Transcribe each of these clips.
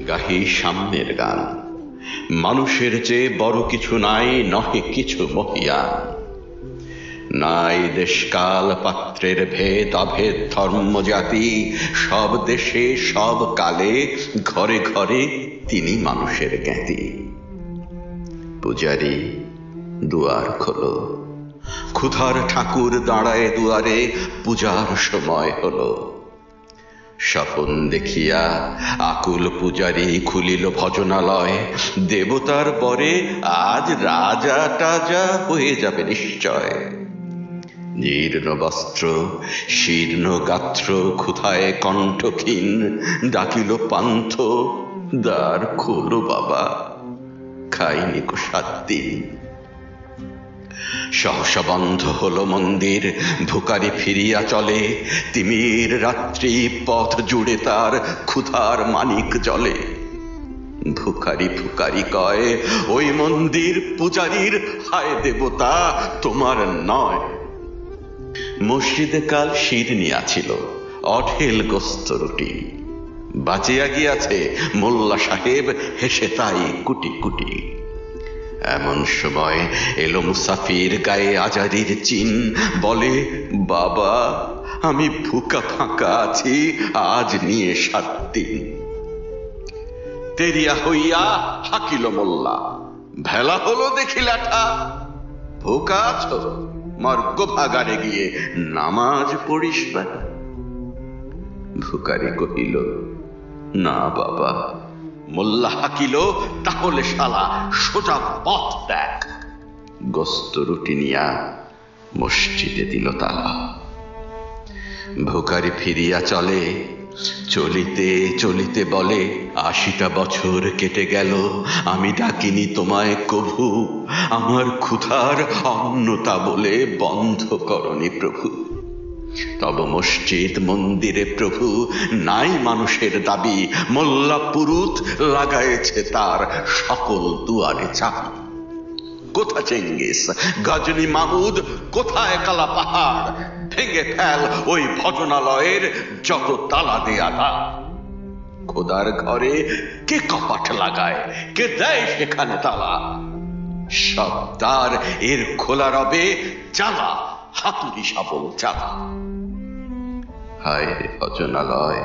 গাহি সামনের গান। মানুষের চেয়ে বড় কিছু নাই, নহে কিছু মহিয়ান। নাই দেশকাল পাত্রের ভেদ অভেদ ধর্ম জাতি, সব দেশে সব কালে ঘরে ঘরে তিনি মানুষের জ্ঞাতি। পূজারি দুয়ার খোলো, ক্ষুধার ঠাকুর দাঁড়ায় দুয়ারে, পূজার সময় হলো। স্বপন দেখিয়া আকুল পূজারি খুলিল ভজনালয়। দেবতার বরে আজ রাজা টাজা হয়ে যাবে নিশ্চয়। জীর্ণ বস্ত্র শীর্ণ গাত্র ক্ষুধায় কণ্ঠক্ষীণ, ডাকিল পান্থ দ্বার খোলো বাবা, খাইনি কো 7 দিন। সহসা বন্ধ হলো মন্দির, ভিখারি ফিরিয়া চলে। তিমির রাত্রি পথ জুড়ে তার ক্ষুধার মানিক জ্বলে। ভিখারি ফুকারি কয়, ওই মন্দির পূজারীর, হায় দেবতা তোমার নয়। মসজিদে কাল শিরনি আছিল, অঢেল গোস্ত রুটি। বাঁচিয়া গিয়াছে মোল্লা সাহেব, হেসে তাই কুটি কুটি। এমন সময় এলো মুসাফির, গায়ে আজারির চিন। বলে, বাবা আমি ভুকা ফাঁকা আছি, আজ নিয়ে 7 দিন। তেরিয়া হইয়া হাকিল মোল্লা, ভেলা হলো দেখি ল্যাঠা। ভুকা আছো, মর্গ ভাগারে গিয়ে নামাজ পড়িস না। ভিখারি কহিল, না বাবা। মোল্লা হাকিল, তাহলে শালা সোজা পথ দেখ। গোস্ত রুটি নিয়া মসজিদে দিল তালা। ভিখারি ফিরিয়া চলে, চলিতে চলিতে বলে, 80টা বছর কেটে গেল, আমি ডাকিনি তোমায় কভু। আমার ক্ষুধার অন্নতা বলে বন্ধ করনি প্রভু। তব মসজিদ মন্দিরে প্রভু নাই মানুষের দাবি। মোল্লা পুরুত লাগায়েছে তার সকল দুয়ারে চাবি। কোথা চেঙ্গিস, গজনী মাহুদ, কোথায় কালা পাহাড়? ভেঙে ফেল ওই ভজনালয়ের যত তালা দেয়া দ্বার। খোদার ঘরে কে কপাট লাগায়, কে দেয় সেখানে তালা? সব দ্বার এর খোলা রবে, জ্বালা হাতুড়ি শাবল জ্বালা। হায় রে ভজনালয়,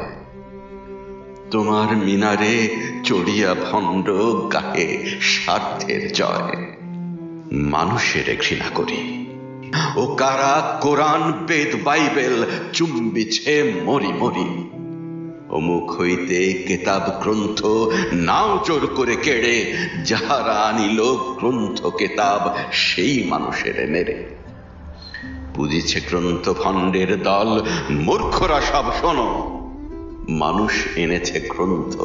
তোমার মিনারে চড়িয়া ভণ্ড গাহে স্বার্থের জয়। মানুষের ঘৃণা করি, ও কারা কোরআন বেদ বাইবেল চুম্বিছে মরি মরি। অমুক হইতে কেতাব গ্রন্থ নাও জোর করে কেড়ে, যাহারা আনিল গ্রন্থ কেতাব সেই মানুষের মেরে। বুঝিছে গ্রন্থ ভণ্ডের দল, মূর্খরা সব শোনো। মানুষ এনেছে গ্রন্থ,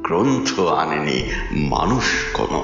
গ্রন্থ আনেনি মানুষ কোনো।